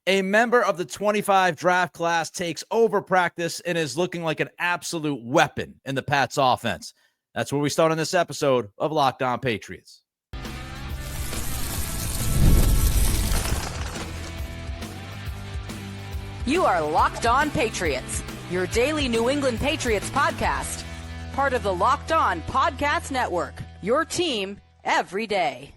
A member of the 25 draft class takes over practice and is looking like an absolute weapon in the Pats offense. That's where we start on this episode of Locked On Patriots. You are Locked On Patriots, your daily New England Patriots podcast. Part of the Locked On Podcast Network, your team every day.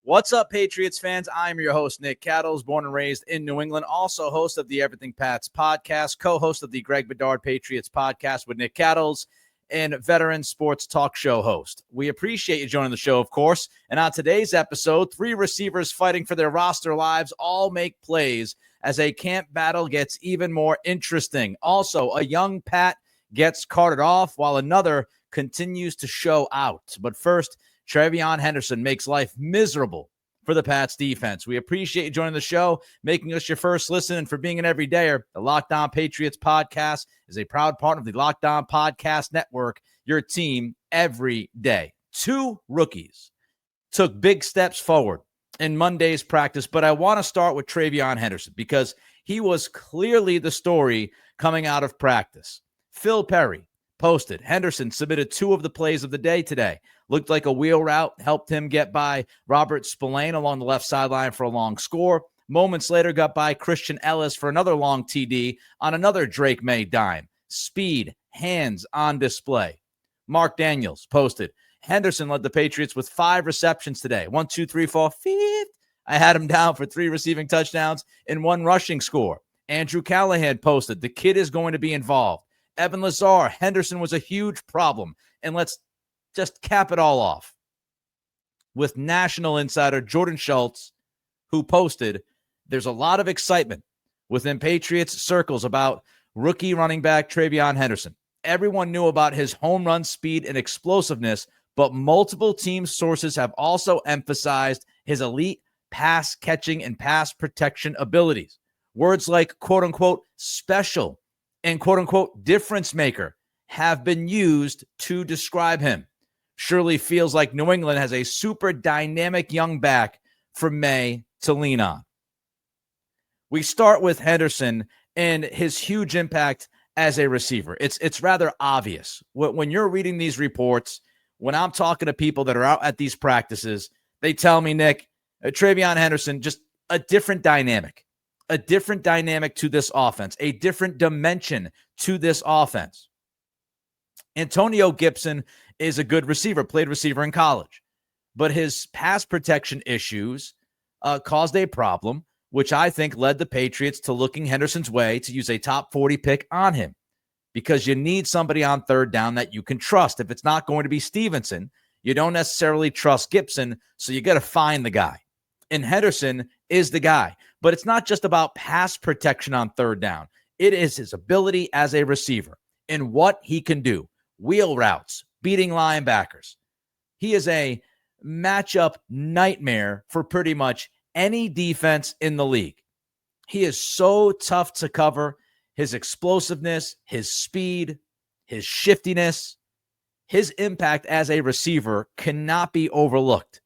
What's up, Patriots fans? I'm your host, Nick Cattles, born and raised in New England, also host of the Everything Pats podcast, co-host of the Greg Bedard Patriots podcast with Nick Cattles, and veteran sports talk show host. We appreciate you joining the show, of course. And on today's episode, 3 receivers fighting for their roster lives all make plays as a camp battle gets even more interesting. Also, a young Pat gets carted off while another continues to show out. But first, TreVeyon Henderson makes life miserable for the Pats defense. We appreciate you joining the show, making us your first listen, and for being an everydayer. The Locked On Patriots podcast is a proud partner of the Locked On Podcast Network, your team every day. 2 rookies took big steps forward in Monday's practice, but I want to start with TreVeyon Henderson because he was clearly the story coming out of practice. Phil Perry posted, Henderson submitted 2 of the plays of the day today. Looked like a wheel route, helped him get by Robert Spillane along the left sideline for a long score. Moments later, got by Christian Ellis for another long TD on another Drake May dime. Speed, hands on display. Mark Daniels posted, Henderson led the Patriots with 5 receptions today. 1, 2, 3, 4, 5. I had him down for 3 receiving touchdowns and 1 rushing score. Andrew Callahan posted, the kid is going to be involved. Evan Lazar, Henderson was a huge problem. And let's just cap it all off with national insider Jordan Schultz, who posted, there's a lot of excitement within Patriots circles about rookie running back TreVeyon Henderson. Everyone knew about his home run speed and explosiveness, but multiple team sources have also emphasized his elite pass catching and pass protection abilities. Words like quote unquote special and quote unquote difference maker have been used to describe him. Surely feels like New England has a super dynamic young back for May to lean on. We start with Henderson and his huge impact as a receiver. It's rather obvious. When you're reading these reports, when I'm talking to people that are out at these practices, they tell me, Nick, TreVeyon Henderson, just a different dynamic to this offense, a different dimension to this offense. Antonio Gibson is a good receiver, played receiver in college, but his pass protection issues caused a problem, which I think led the Patriots to looking Henderson's way to use a top 40 pick on him because you need somebody on third down that you can trust. If it's not going to be Stevenson, you don't necessarily trust Gibson, so you got to find the guy. And Henderson is the guy, but it's not just about pass protection on third down. It is his ability as a receiver and what he can do. Wheel routes, beating linebackers. He is a matchup nightmare for pretty much any defense in the league. He is so tough to cover. His explosiveness, his speed, his shiftiness, his impact as a receiver cannot be overlooked.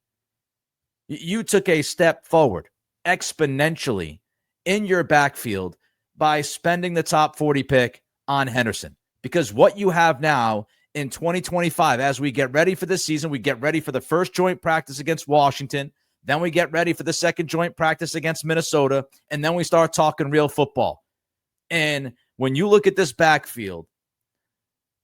You took a step forward exponentially in your backfield by spending the top 40 pick on Henderson. Because what you have now in 2025, as we get ready for this season, we get ready for the first joint practice against Washington, then we get ready for the second joint practice against Minnesota, and then we start talking real football. And when you look at this backfield,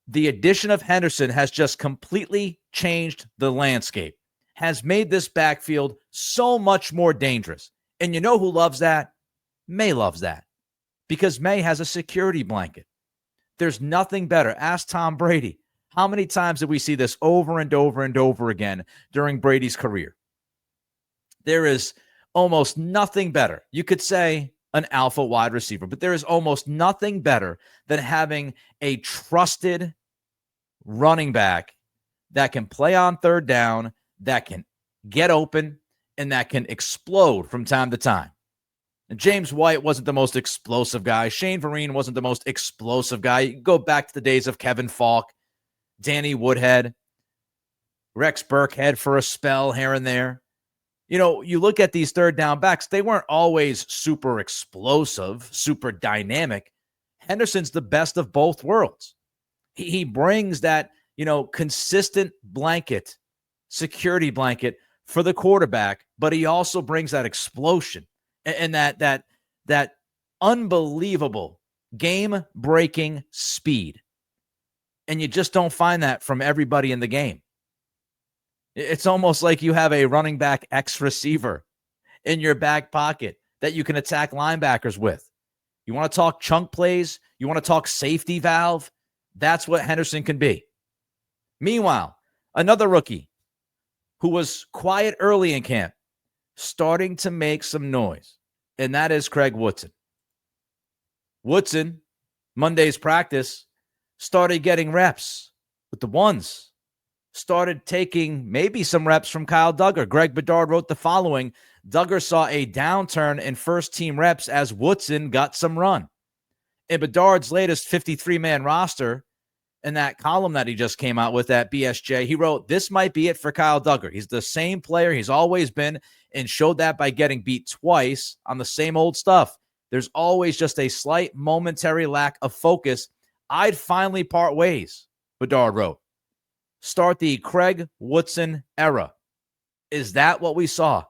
the addition of Henderson has just completely changed the landscape, has made this backfield so much more dangerous. And you know who loves that? May loves that because May has a security blanket. There's nothing better. Ask Tom Brady. How many times did we see this over and over and over again during Brady's career? There is almost nothing better. You could say an alpha wide receiver, but there is almost nothing better than having a trusted running back that can play on third down, that can get open, and that can explode from time to time. And James White wasn't the most explosive guy. Shane Vereen wasn't the most explosive guy. You can go back to the days of Kevin Falk, Danny Woodhead, Rex Burkhead for a spell here and there. You look at these third down backs, they weren't always super explosive, super dynamic. Henderson's the best of both worlds. He brings that, consistent blanket, security blanket for the quarterback, but he also brings that explosion and that unbelievable game-breaking speed. And you just don't find that from everybody in the game. It's almost like you have a running back X-receiver in your back pocket that you can attack linebackers with. You want to talk chunk plays? You want to talk safety valve? That's what Henderson can be. Meanwhile, another rookie who was quiet early in camp, starting to make some noise, and that is Craig Woodson. Woodson, Monday's practice, started getting reps with the ones, started taking maybe some reps from Kyle Duggar. Greg Bedard wrote the following: Duggar saw a downturn in first-team reps as Woodson got some run. In Bedard's latest 53-man roster, in that column that he just came out with at BSJ, he wrote, "This might be it for Kyle Duggar. He's the same player he's always been and showed that by getting beat twice on the same old stuff. There's always just a slight momentary lack of focus. I'd finally part ways," Bedard wrote. Start the Craig Woodson era. Is that what we saw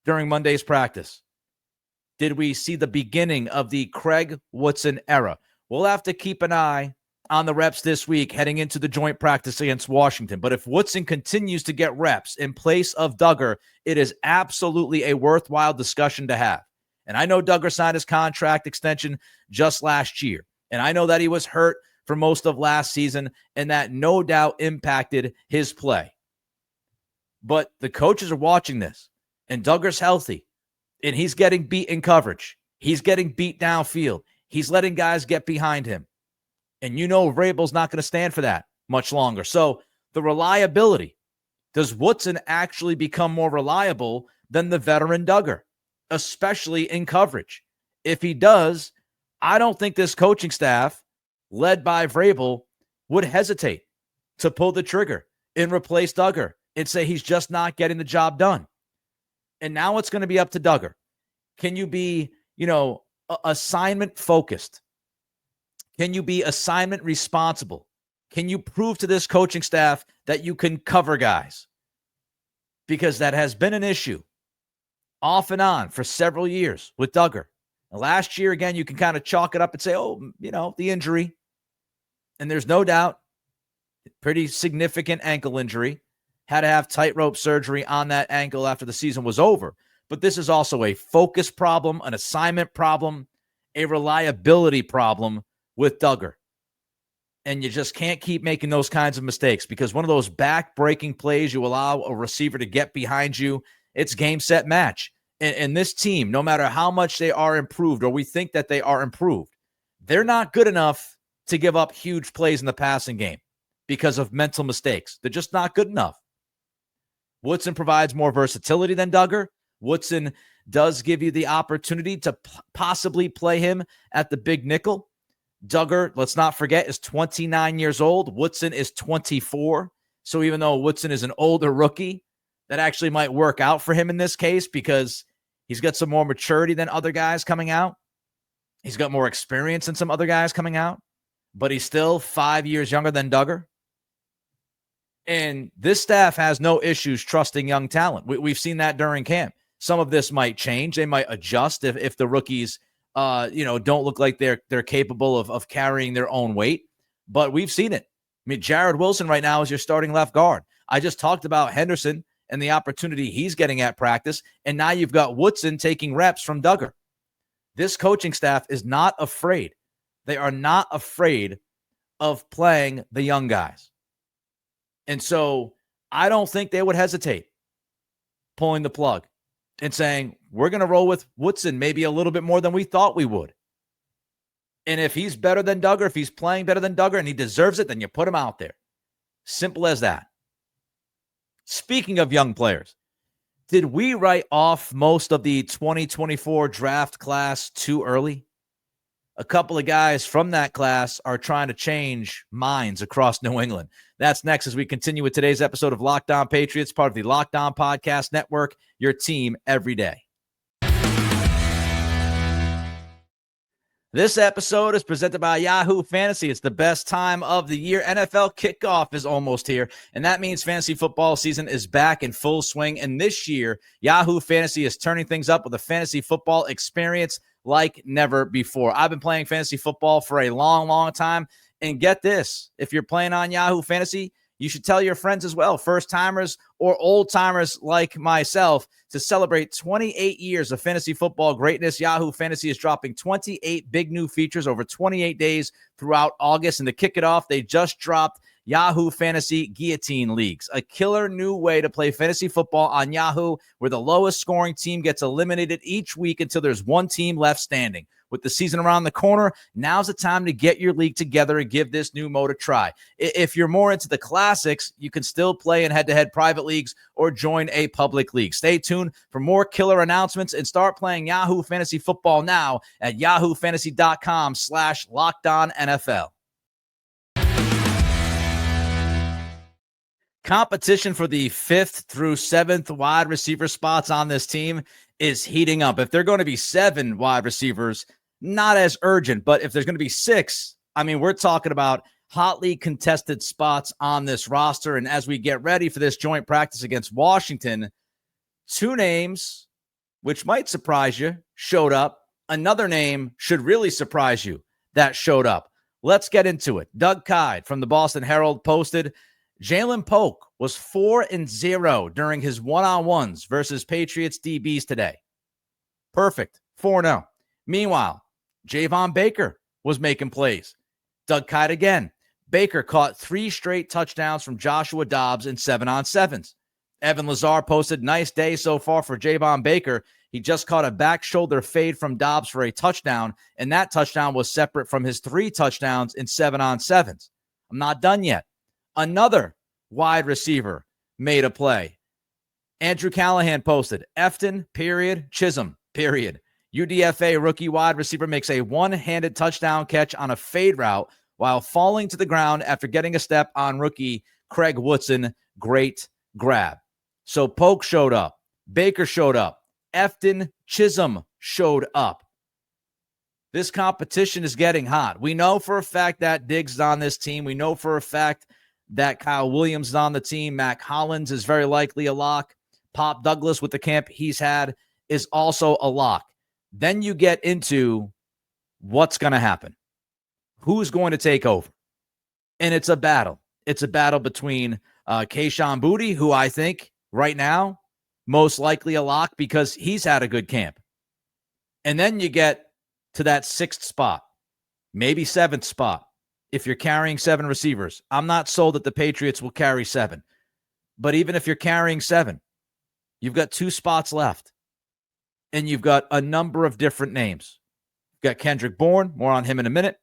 during Monday's practice? Did we see the beginning of the Craig Woodson era? We'll have to keep an eye on the reps this week heading into the joint practice against Washington. But if Woodson continues to get reps in place of Duggar, it is absolutely a worthwhile discussion to have. And I know Duggar signed his contract extension just last year. And I know that he was hurt for most of last season, and that no doubt impacted his play. But the coaches are watching this, and Duggar's healthy, and he's getting beat in coverage. He's getting beat downfield. He's letting guys get behind him. And Vrabel's not going to stand for that much longer. So the reliability, does Woodson actually become more reliable than the veteran Duggar, especially in coverage? If he does, I don't think this coaching staff, led by Vrabel, would hesitate to pull the trigger and replace Duggar and say he's just not getting the job done. And now it's going to be up to Duggar. Can you be, assignment focused? Can you be assignment responsible? Can you prove to this coaching staff that you can cover guys? Because that has been an issue off and on for several years with Duggar. Last year, again, you can kind of chalk it up and say, the injury. And there's no doubt, pretty significant ankle injury. Had to have tightrope surgery on that ankle after the season was over. But this is also a focus problem, an assignment problem, a reliability problem with Duggar. And you just can't keep making those kinds of mistakes, because one of those back-breaking plays you allow a receiver to get behind you, it's game, set, match. And this team, no matter how much they are improved, or we think that they are improved, they're not good enough to give up huge plays in the passing game because of mental mistakes. They're just not good enough. Woodson provides more versatility than Duggar. Woodson does give you the opportunity to possibly play him at the big nickel. Duggar, let's not forget, is 29 years old. Woodson is 24. So even though Woodson is an older rookie, that actually might work out for him in this case, because he's got some more maturity than other guys coming out. He's got more experience than some other guys coming out, but he's still 5 years younger than Duggar. And this staff has no issues trusting young talent. We've seen that during camp. Some of this might change. They might adjust if the rookies don't look like they're capable of carrying their own weight. But we've seen it. I mean, Jared Wilson right now is your starting left guard. I just talked about Henderson and the opportunity he's getting at practice, and now you've got Woodson taking reps from Duggar. This coaching staff is not afraid. They are not afraid of playing the young guys. And so I don't think they would hesitate pulling the plug and saying, we're going to roll with Woodson maybe a little bit more than we thought we would. And if he's better than Duggar, if he's playing better than Duggar and he deserves it, then you put him out there. Simple as that. Speaking of young players, did we write off most of the 2024 draft class too early? a couple of guys from that class are trying to change minds across New England. That's next as we continue with today's episode of Locked On Patriots, part of the Locked On Podcast Network, your team every day. This episode is presented by Yahoo Fantasy. It's the best time of the year. NFL kickoff is almost here, and that means fantasy football season is back in full swing. And this year, Yahoo Fantasy is turning things up with a fantasy football experience like never before. I've been playing fantasy football for a long, long time. And get this, if you're playing on Yahoo Fantasy, you should tell your friends as well, first-timers or old-timers like myself, to celebrate 28 years of fantasy football greatness. Yahoo Fantasy is dropping 28 big new features over 28 days throughout August. And to kick it off, they just dropped Yahoo Fantasy Guillotine Leagues, a killer new way to play fantasy football on Yahoo, where the lowest scoring team gets eliminated each week until there's one team left standing. With the season around the corner, now's the time to get your league together and give this new mode a try. If you're more into the classics, you can still play in head-to-head private leagues or join a public league. Stay tuned for more killer announcements and start playing Yahoo Fantasy Football now at yahoofantasy.com/LockedOnNFL. Competition for the 5th through 7th wide receiver spots on this team is heating up. If there are going to be 7 wide receivers, not as urgent, but if there's going to be 6, I mean, we're talking about hotly contested spots on this roster. And as we get ready for this joint practice against Washington, 2 names, which might surprise you, showed up. Another name should really surprise you that showed up. Let's get into it. Doug Kyed from the Boston Herald posted, Jalen Polk was 4-0 during his one-on-ones versus Patriots DBs today. Perfect. 4-0. Meanwhile, Javon Baker was making plays. Doug Kyed again. Baker caught 3 straight touchdowns from Joshua Dobbs in 7-on-7s. Evan Lazar posted, nice day so far for Javon Baker. He just caught a back shoulder fade from Dobbs for a touchdown, and that touchdown was separate from his 3 touchdowns in 7-on-7s. I'm not done yet. Another wide receiver made a play. Andrew Callahan posted, Efton, period, Chisholm, period. UDFA rookie wide receiver makes a one-handed touchdown catch on a fade route while falling to the ground after getting a step on rookie Craig Woodson. Great grab. So Polk showed up. Baker showed up. Efton, Chisholm showed up. This competition is getting hot. We know for a fact that Diggs is on this team. We know for a fact that Kyle Williams is on the team. Mac Hollins is very likely a lock. Pop Douglas, with the camp he's had, is also a lock. Then you get into what's going to happen. Who's going to take over? And it's a battle. It's a battle between Kayshon Boutte, who I think right now most likely a lock because he's had a good camp. And then you get to that 6th spot, maybe 7th spot. If you're carrying 7 receivers, I'm not sold that the Patriots will carry 7. But even if you're carrying 7, you've got 2 spots left. And you've got a number of different names. You've got Kendrick Bourne, more on him in a minute.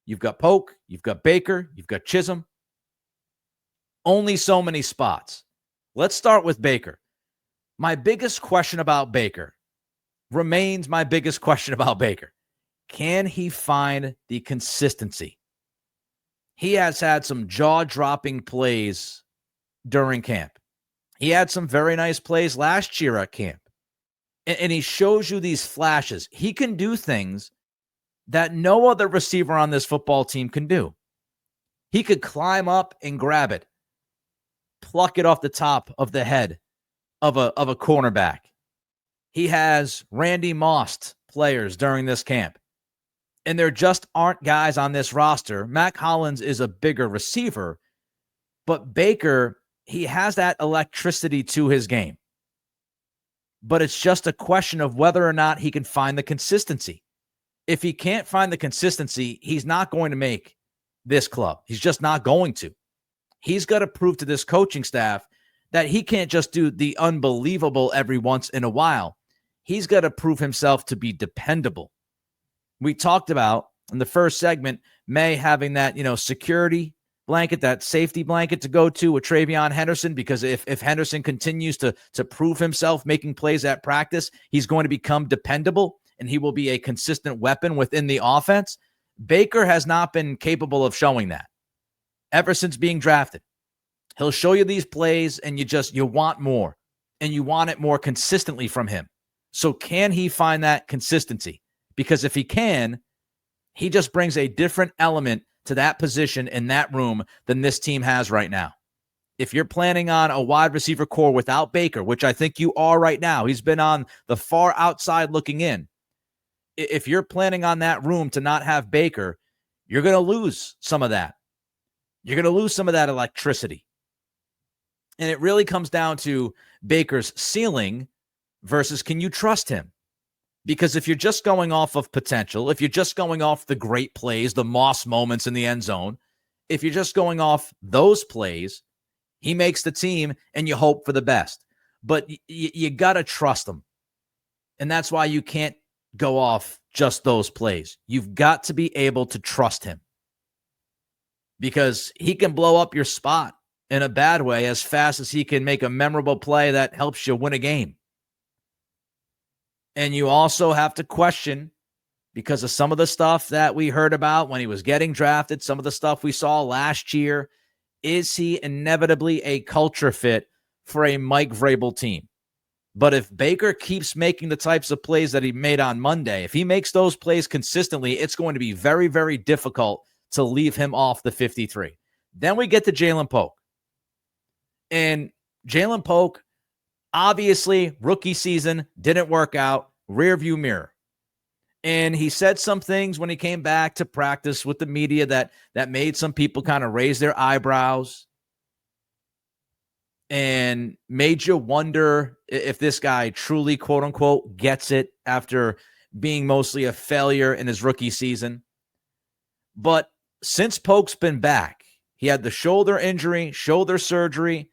You've got Polk, you've got Baker, you've got Chisholm. Only so many spots. Let's start with Baker. My biggest question about Baker remains my biggest question about Baker. Can he find the consistency? He has had some jaw-dropping plays during camp. He had some very nice plays last year at camp. And he shows you these flashes. He can do things that no other receiver on this football team can do. He could climb up and grab it, pluck it off the top of the head of a cornerback. He has Randy Moss players during this camp. And there just aren't guys on this roster. Mac Hollins is a bigger receiver, but Baker, he has that electricity to his game. But it's just a question of whether or not he can find the consistency. If he can't find the consistency, he's not going to make this club. He's just not going to. He's got to prove to this coaching staff that he can't just do the unbelievable every once in a while. He's got to prove himself to be dependable. We talked about in the first segment, May having that, security blanket, that safety blanket to go to with TreVeyon Henderson, because if Henderson continues to prove himself making plays at practice, he's going to become dependable. and he will be a consistent weapon within the offense. Baker has not been capable of showing that ever since being drafted. He'll show you these plays, and you want more, and you want it more consistently from him. So can he find that consistency? Because if he can, he just brings a different element to that position in that room than this team has right now. If you're planning on a wide receiver core without Baker, which I think you are right now, he's been on the far outside looking in. If you're planning on that room to not have Baker, you're going to lose some of that. You're going to lose some of that electricity. And it really comes down to Baker's ceiling versus can you trust him? Because if you're just going off of potential, if you're just going off the great plays, the Moss moments in the end zone, if you're just going off those plays, he makes the team and you hope for the best. But you got to trust him. And that's why you can't go off just those plays. You've got to be able to trust him. Because he can blow up your spot in a bad way as fast as he can make a memorable play that helps you win a game. And you also have to question, because of some of the stuff that we heard about when he was getting drafted, some of the stuff we saw last year, is he inevitably a culture fit for a Mike Vrabel team? But if Baker keeps making the types of plays that he made on Monday, if he makes those plays consistently, it's going to be very, very difficult to leave him off the 53. Then we get to Jalen Polk. And Jalen Polk, obviously, rookie season, didn't work out, rearview mirror. And he said some things when he came back to practice with the media that made some people kind of raise their eyebrows and made you wonder if this guy truly, quote unquote, gets it after being mostly a failure in his rookie season. But since Polk's been back, he had the shoulder injury, shoulder surgery,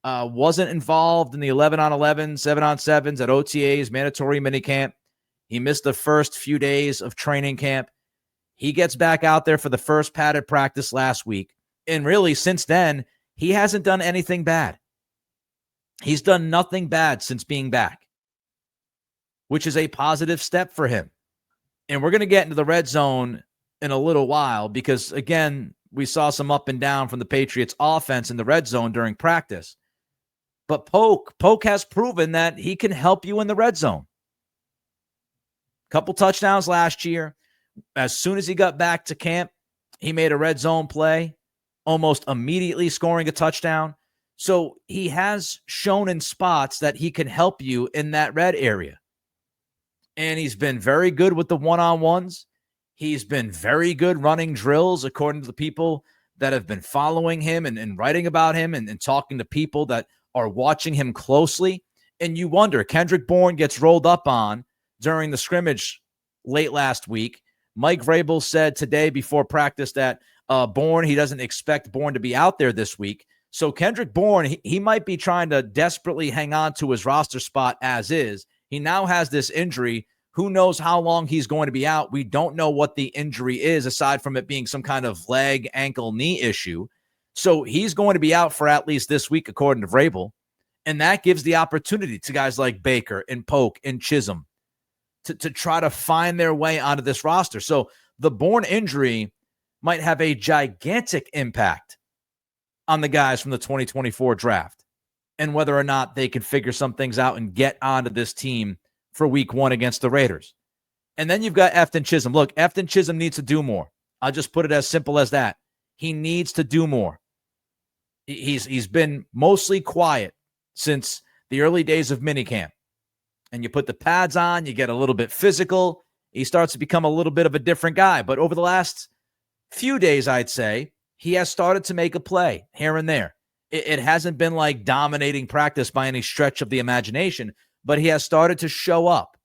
wasn't involved in the 11-on-11, 7-on-7s at OTAs, mandatory minicamp. He missed the first few days of training camp. He gets back out there for the first padded practice last week. And really, since then, he hasn't done anything bad. He's done nothing bad since being back, which is a positive step for him. And we're going to get into the red zone in a little while because, again, we saw some up and down from the Patriots offense in the red zone during practice. But Polk has proven that he can help you in the red zone. Couple touchdowns last year. As soon as he got back to camp, he made a red zone play, almost immediately scoring a touchdown. So he has shown in spots that he can help you in that red area. And he's been very good with the one-on-ones. He's been very good running drills, according to the people that have been following him and writing about him and talking to people that are watching him closely. And you wonder, Kendrick Bourne gets rolled up on during the scrimmage late last week. Mike Vrabel said today before practice that Bourne, he doesn't expect Bourne to be out there this week. So Kendrick Bourne, he might be trying to desperately hang on to his roster spot as is. He now has this injury. Who knows how long he's going to be out? We don't know what the injury is, aside from it being some kind of leg, ankle, knee issue. So he's going to be out for at least this week, according to Vrabel. And that gives the opportunity to guys like Baker and Polk and Chisholm to try to find their way onto this roster. So the Bourne injury might have a gigantic impact on the guys from the 2024 draft and whether or not they can figure some things out and get onto this team for week one against the Raiders. And then you've got Efton Chisholm. Look, Efton Chisholm needs to do more. I'll just put it as simple as that. He needs to do more. He's been mostly quiet since the early days of minicamp. And you put the pads on, you get a little bit physical. He starts to become a little bit of a different guy. But over the last few days, I'd say, he has started to make a play here and there. It hasn't been like dominating practice by any stretch of the imagination, but he has started to show up.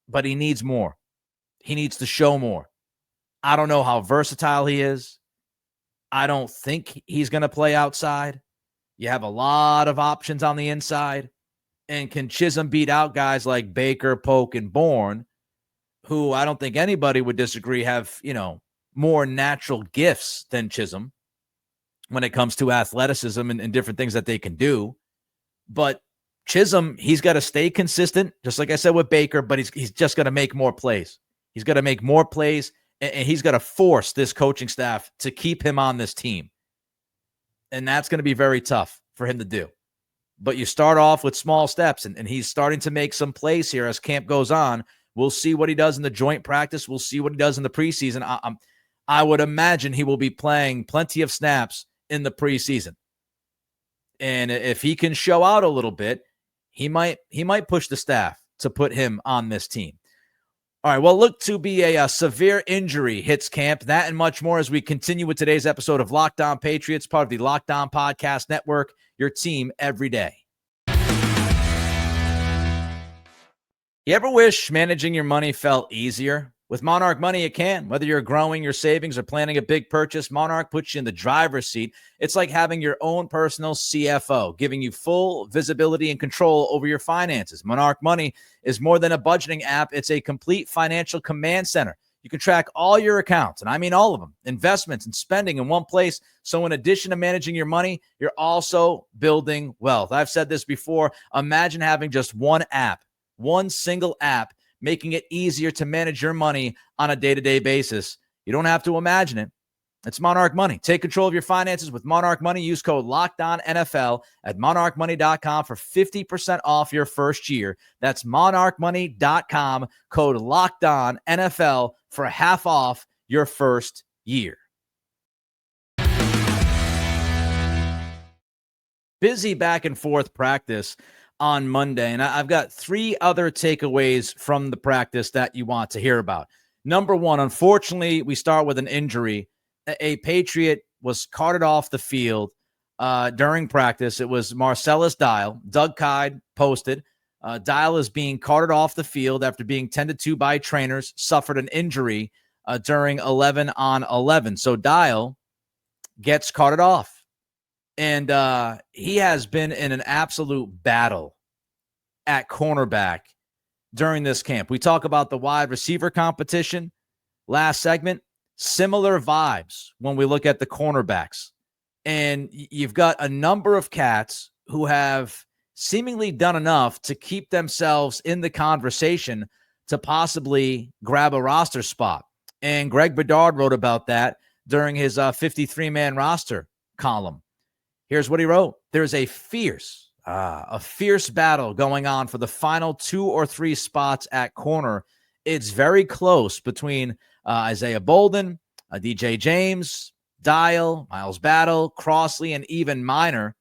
But he needs more. He needs to show more. I don't know how versatile he is. I don't think he's going to play outside. You have a lot of options on the inside. And can Chisholm beat out guys like Baker, Polk, and Bourne, who I don't think anybody would disagree have, more natural gifts than Chisholm when it comes to athleticism and different things that they can do. But Chisholm, he's got to stay consistent, just like I said with Baker, but he's just going to make more plays. He's got to make more plays, and he's got to force this coaching staff to keep him on this team. And that's going to be very tough for him to do. But you start off with small steps, and he's starting to make some plays here as camp goes on. We'll see what he does in the joint practice. We'll see what he does in the preseason. I would imagine he will be playing plenty of snaps in the preseason. And if he can show out a little bit, he might push the staff to put him on this team. All right, well, look to be a severe injury hits camp. That and much more as we continue with today's episode of Locked On Patriots, part of the Locked On Podcast Network, your team every day. You ever wish managing your money felt easier? With Monarch Money, it can. Whether you're growing your savings or planning a big purchase, Monarch puts you in the driver's seat. It's like having your own personal CFO, giving you full visibility and control over your finances. Monarch Money is more than a budgeting app. It's a complete financial command center. You can track all your accounts, and I mean all of them, investments and spending in one place. So in addition to managing your money, you're also building wealth. I've said this before. Imagine having just one app, one single app, making it easier to manage your money on a day-to-day basis. You don't have to imagine it. It's Monarch Money. Take control of your finances with Monarch Money. Use code LOCKEDONNFL at monarchmoney.com for 50% off your first year. That's monarchmoney.com, code LOCKEDONNFL for half off your first year. Busy back and forth practice on Monday, and I've got three other takeaways from the practice that you want to hear about. Number one, unfortunately, we start with an injury. A Patriot was carted off the field during practice. It was Marcellus Dial. Doug Kide posted. Dial is being carted off the field after being tended to by trainers, suffered an injury during 11 on 11. So Dial gets carted off. And he has been in an absolute battle at cornerback during this camp. We talk about the wide receiver competition last segment. Similar vibes when we look at the cornerbacks. And you've got a number of cats who have seemingly done enough to keep themselves in the conversation to possibly grab a roster spot. And Greg Bedard wrote about that during his 53-man roster column. Here's what he wrote. There's a fierce battle going on for the final 2 or 3 spots at corner. It's very close between Isaiah Bolden, DJ James, Dial, Miles Battle, Crossley, and even Minor.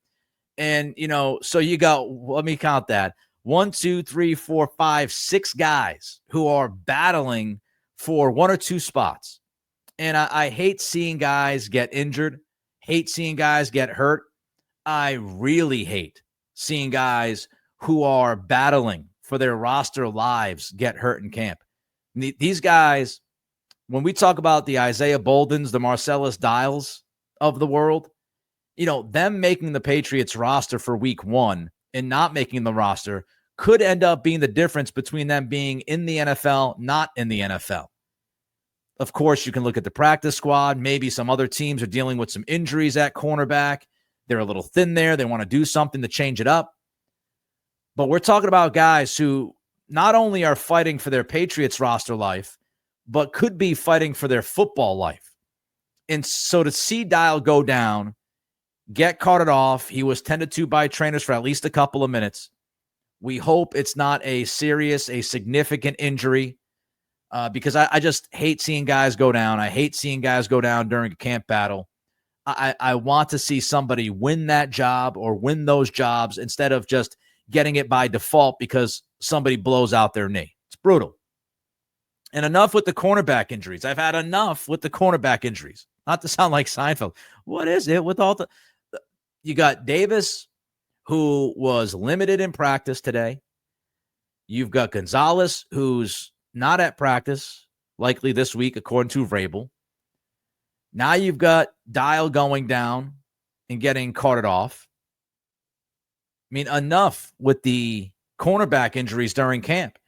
And, so you got, let me count that. 1, 2, 3, 4, 5, 6 guys who are battling for 1 or 2 spots. And I hate seeing guys get injured, hate seeing guys get hurt. I really hate seeing guys who are battling for their roster lives get hurt in camp. These guys, when we talk about the Isaiah Boldens, the Marcellus Dials of the world, them making the Patriots roster for week 1 and not making the roster could end up being the difference between them being in the NFL, not in the NFL. Of course, you can look at the practice squad. Maybe some other teams are dealing with some injuries at cornerback. They're a little thin there. They want to do something to change it up. But we're talking about guys who not only are fighting for their Patriots roster life, but could be fighting for their football life. And so to see Dial go down, get carted off, he was tended to by trainers for at least a couple of minutes. We hope it's not a significant injury because I just hate seeing guys go down. I hate seeing guys go down during a camp battle. I want to see somebody win that job or win those jobs instead of just getting it by default because somebody blows out their knee. It's brutal. And enough with the cornerback injuries. I've had enough with the cornerback injuries. Not to sound like Seinfeld. What is it with all the you got Davis, who was limited in practice today. You've got Gonzalez, who's not at practice, likely this week, according to Vrabel. Now you've got Dial going down and getting carted off. I mean, enough with the cornerback injuries during camp.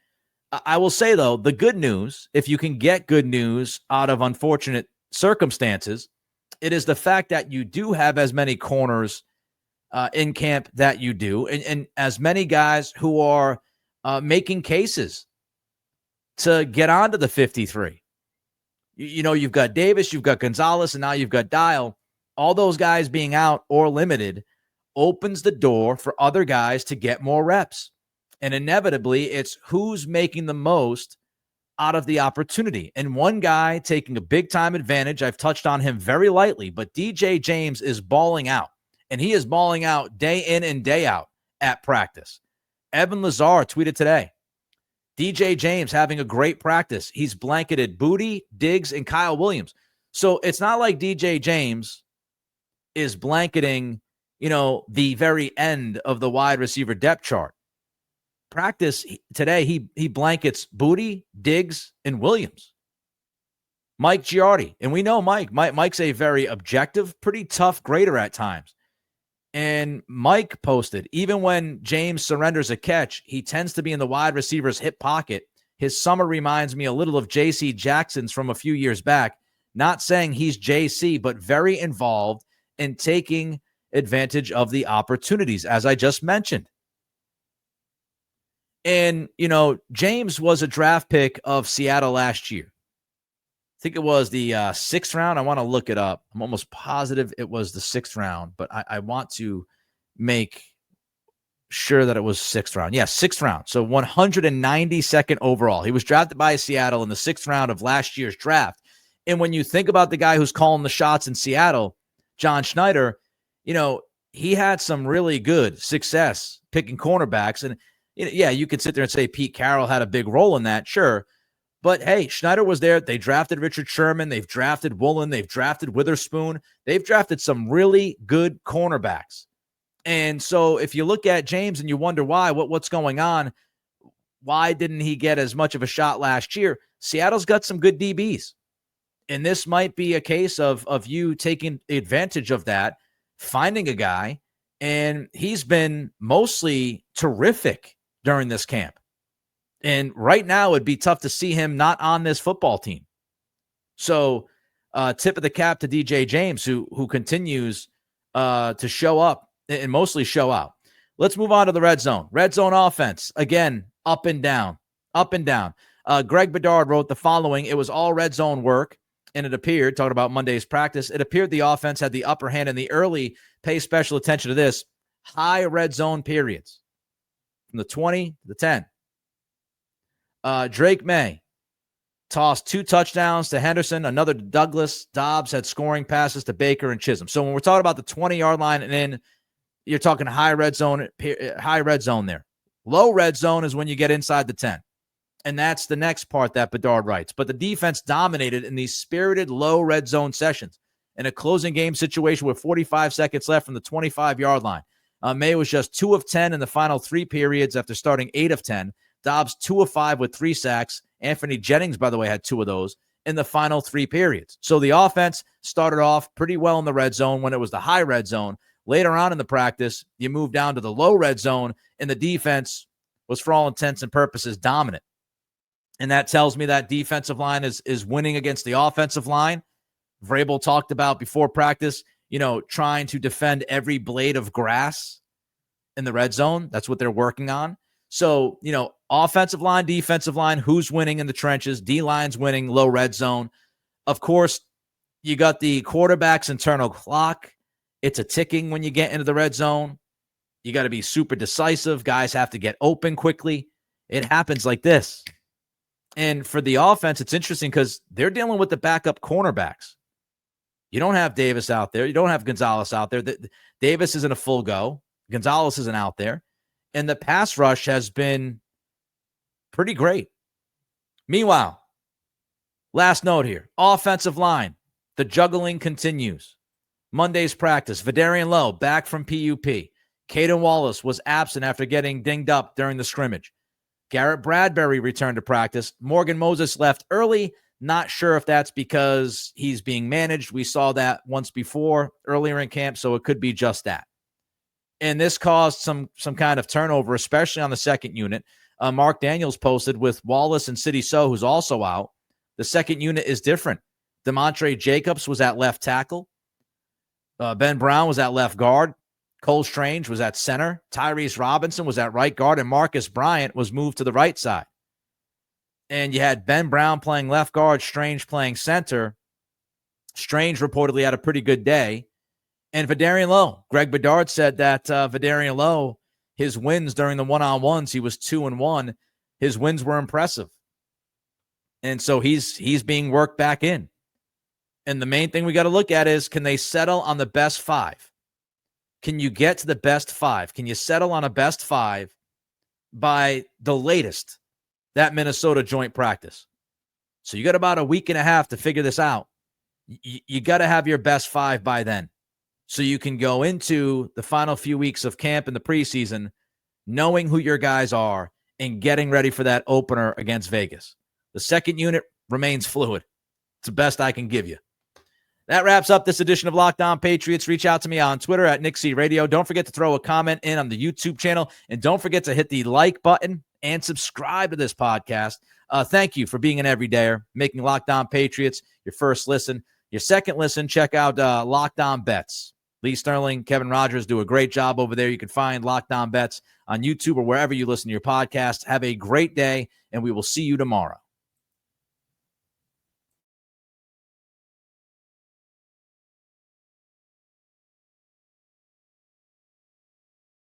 I will say, though, the good news, if you can get good news out of unfortunate circumstances, it is the fact that you do have as many corners in camp that you do, and as many guys who are making cases to get onto the 53. You've got Davis, you've got Gonzalez, and now you've got Dial. All those guys being out or limited opens the door for other guys to get more reps. And inevitably, it's who's making the most out of the opportunity. And one guy taking a big-time advantage, I've touched on him very lightly, but DJ James is balling out. And he is balling out day in and day out at practice. Evan Lazar tweeted today, DJ James having a great practice. He's blanketed Booty, Diggs, and Kyle Williams. So it's not like DJ James is blanketing, the very end of the wide receiver depth chart. Practice today, he blankets Booty, Diggs, and Williams. Mike Giardi, and we know Mike's a very objective, pretty tough grader at times. And Mike posted, even when James surrenders a catch, he tends to be in the wide receiver's hip pocket. His summer reminds me a little of J.C. Jackson's from a few years back. Not saying he's J.C., but very involved in taking advantage of the opportunities, as I just mentioned. And, James was a draft pick of Seattle last year. I think it was the 6th round. I want to look it up. I'm almost positive it was the 6th round, but I want to make sure that it was 6th round. Yeah, 6th round. So 192nd overall. He was drafted by Seattle in the 6th round of last year's draft. And when you think about the guy who's calling the shots in Seattle, John Schneider, he had some really good success picking cornerbacks. And yeah, you could sit there and say Pete Carroll had a big role in that. Sure. But hey, Schneider was there. They drafted Richard Sherman. They've drafted Woolen. They've drafted Witherspoon. They've drafted some really good cornerbacks. And so if you look at James and you wonder what's going on, why didn't he get as much of a shot last year? Seattle's got some good DBs. And this might be a case of you taking advantage of that, finding a guy, and he's been mostly terrific during this camp. And right now, it'd be tough to see him not on this football team. So tip of the cap to DJ James, who continues to show up and mostly show out. Let's move on to the red zone. Red zone offense, again, up and down, up and down. Greg Bedard wrote the following. It was all red zone work, and it appeared, talking about Monday's practice, it appeared the offense had the upper hand in the early, pay special attention to this, high red zone periods from the 20 to the 10. Drake May tossed 2 touchdowns to Henderson, another to Douglas. Dobbs had scoring passes to Baker and Chisholm. So when we're talking about the 20-yard line and then you're talking high red zone there. Low red zone is when you get inside the 10. And that's the next part that Bedard writes. But the defense dominated in these spirited low red zone sessions. In a closing game situation with 45 seconds left from the 25-yard line. May was just 2 of 10 in the final 3 periods after starting 8 of 10. Dobbs 2 of 5 with 3 sacks. Anthony Jennings, by the way, had 2 of those in the final 3 periods. So the offense started off pretty well in the red zone when it was the high red zone. Later on in the practice, you move down to the low red zone, and the defense was, for all intents and purposes, dominant. And that tells me that defensive line is winning against the offensive line. Vrabel talked about before practice, trying to defend every blade of grass in the red zone. That's what they're working on. So, offensive line, defensive line, who's winning in the trenches? D-line's winning, low red zone. Of course, you got the quarterback's internal clock. It's a ticking when you get into the red zone. You got to be super decisive. Guys have to get open quickly. It happens like this. And for the offense, it's interesting because they're dealing with the backup cornerbacks. You don't have Davis out there. You don't have Gonzalez out there. Davis isn't a full go. Gonzalez isn't out there. And the pass rush has been pretty great. Meanwhile, last note here, offensive line, the juggling continues. Monday's practice, Vidarian Lowe back from PUP. Caden Wallace was absent after getting dinged up during the scrimmage. Garrett Bradbury returned to practice. Morgan Moses left early. Not sure if that's because he's being managed. We saw that once before earlier in camp, so it could be just that. And this caused some kind of turnover, especially on the second unit. Mark Daniels posted with Wallace and City So, who's also out. The second unit is different. DeMontre Jacobs was at left tackle. Ben Brown was at left guard. Cole Strange was at center. Tyrese Robinson was at right guard, and Marcus Bryant was moved to the right side. And you had Ben Brown playing left guard, Strange playing center. Strange reportedly had a pretty good day. And Vidarian Lowe. Greg Bedard said that Vidarian Lowe, his wins during the one-on-ones, he was 2-1. His wins were impressive. And so he's being worked back in. And the main thing we got to look at is, can they settle on the best 5? Can you get to the best 5? Can you settle on a best 5 by the latest, that Minnesota joint practice? So you got about a week and a half to figure this out. You got to have your best 5 by then, so you can go into the final few weeks of camp in the preseason knowing who your guys are and getting ready for that opener against Vegas. The second unit remains fluid. It's the best I can give you. That wraps up this edition of Locked On Patriots. Reach out to me on Twitter at Nick C Radio. Don't forget to throw a comment in on the YouTube channel, and don't forget to hit the like button and subscribe to this podcast. Thank you for being an everydayer, making Locked On Patriots your first listen. Your second listen, check out Locked On Bets. Lee Sterling, Kevin Rogers do a great job over there. You can find Locked On Bets on YouTube or wherever you listen to your podcast. Have a great day, and we will see you tomorrow.